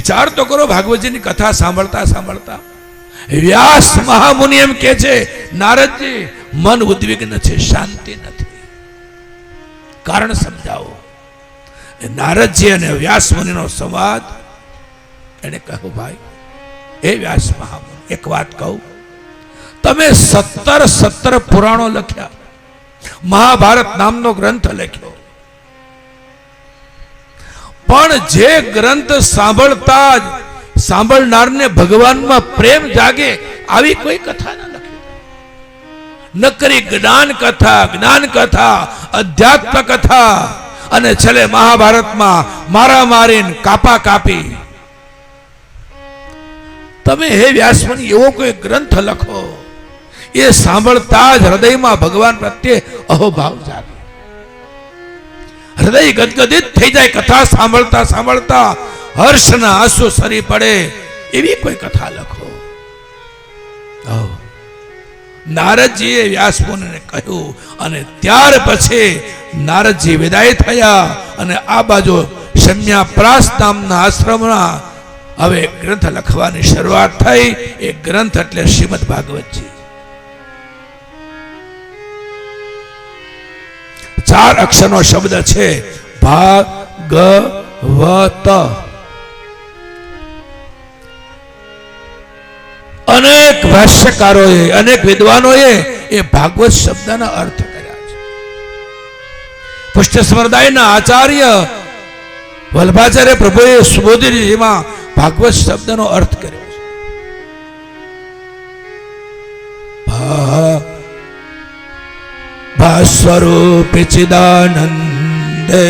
વિચાર તો કરો, ભાગવતજીની કથા સાંભળતા સાંભળતા વ્યાસ મહામુનિ એમ કે છે, નારદજી મન ઉદ્વિગ્ન છે, શાંતિ નથી. કારણ સમજાવો. નારદજી અને વ્યાસ મુનિનો સંવાદ. એને કહ્યું, ભાઈ એ વ્યાસ મહામુનિ, એક વાત કહું, તમે 17 પુરાણો લખ્યા, મહાભારત નામનો ગ્રંથ લખ્યો, પણ જે ગ્રંથ સાંભળતા જ સાંભળનારને ભગવાનમાં પ્રેમ જાગે આવી કોઈ કથા ના લખી. નકરી જ્ઞાન કથા, અધ્યાત્મ કથા, અને છેલ્લે મહાભારતમાં મારા મારીને કાપા કાપી. તમે હે વ્યાસમુનિ એવો કોઈ ગ્રંથ લખો, એ સાંભળતા જ હૃદયમાં ભગવાન પ્રત્યે અહોભાવ જાગે, હૃદય ગદગદિત થઈ જાય. કથા સાંભળતા સાંભળતા હર્ષના આંસુ સરી પડે એવી કોઈ કથા લખો. નારદજીએ વ્યાસમુનિને કહ્યું, અને ત્યાર પછી નારદજી વિદાય થયા અને આ બાજુ શમ્યાપ્રાસ નામના આશ્રમના હવે ગ્રંથ લખવાની શરૂઆત થઈ. એ ગ્રંથ એટલે શ્રીમદ ભાગવતજી. 4 અક્ષરનો શબ્દ છે, ભાગવત. અનેક ભાષ્યકારોએ, અનેક વિદ્વાનોએ એ ભાગવત શબ્દના અર્થ કર્યા છે. પુષ્ટિ સંપ્રદાયના આચાર્ય વલ્ભાચાર્ય પ્રભુએ સુબોધીજીમાં ભાગવત શબ્દનો અર્થ કર્યો છે. ભાસ્વરૂપે ચિદાનંદે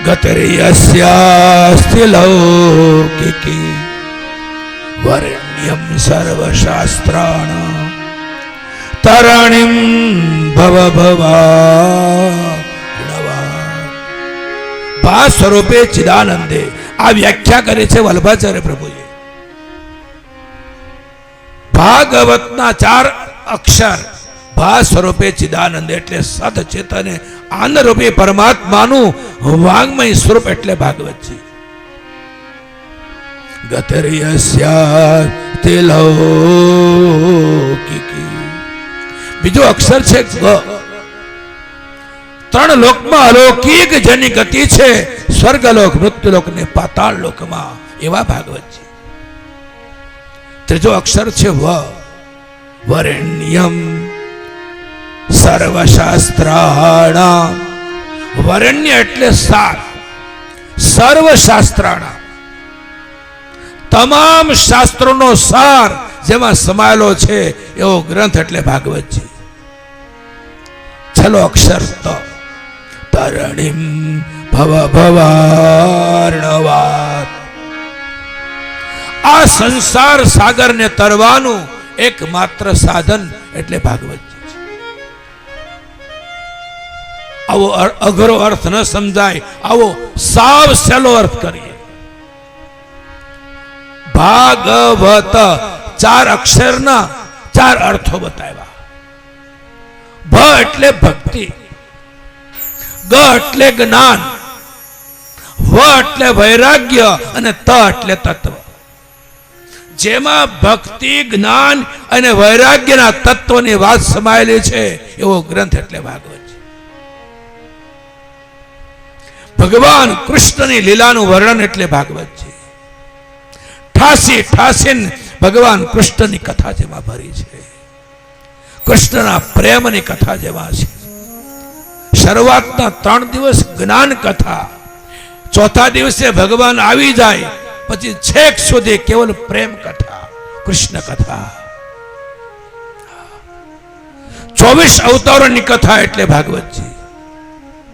ગતર્યસ્યાસ્તિ લૌકિકી વરેણ્યમ સર્વશાસ્ત્રાણાં તરણીમ ભવભવાર્ણવા. ભા સ્વરૂપે ચિદાનંદે, આ વ્યાખ્યા કરે છે વલ્ભાચાર્ય પ્રભુએ. ભાગવતના 4 અક્ષર, ભા સ્વરૂપે ચિદાનંદ એટલે સત ચેતન આનંદ રૂપી પરમાત્માનું વાંગમય સ્વરૂપ એટલે ભાગવતજી. ગતર્યસ્યાસ્તિ લૌકિકી. બીજો અક્ષર છે ગ. 3 લોકમાં અલૌકિક જેની ગતિ છે, સ્વર્ગલોક, મૃત્યુલોક ને પાતાળ લોકમાં, એવા ભાગવતજી. ત્રીજો અક્ષર છે વ. વરેણ્યમ સર્વશાસ્ત્રાણાં. વરેણ્ય એટલે સાર, સર્વશાસ્ત્રાણાં તમામ શાસ્ત્રોનો સાર જેમાં સમાયેલો છે એવો ગ્રંથ એટલે ભાગવતજી. છેલ્લો અક્ષર ત. તરણીમ ભવભવાર્ણવાત. આ સંસાર સાગરને તરવાનું એકમાત્ર સાધન એટલે ભાગવતજી છે. આવો અઘરો અર્થ ન સમજાય, આવો સાવ સહેલો અર્થ કરીએ. ભાગવત 4 અક્ષરના 4 અર્થો બતાવ્યા. ભ એટલે ભક્તિ, ગ એટલે જ્ઞાન, વ એટલે વૈરાગ્ય અને ત એટલે તત્વ. જેમાં ભક્તિ, જ્ઞાન અને વૈરાગ્યના તત્વની વાત સમાયેલી છે એવો ગ્રંથ એટલે ભાગવત. ભગવાન કૃષ્ણની લીલાનું વર્ણન એટલે ભાગવતજી. ઠાસી ભગવાન કૃષ્ણની કથા જેમાં ભરી છે, કૃષ્ણના પ્રેમની કથા જેમાં છે. શરૂઆતના 3 દિવસ જ્ઞાન કથા, ચોથા દિવસે ભગવાન આવી જાય, પછી છેક સુધી કેવલ પ્રેમ કથા, કૃષ્ણ કથા. 24 અવતારોની કથા એટલે ભાગવતજી.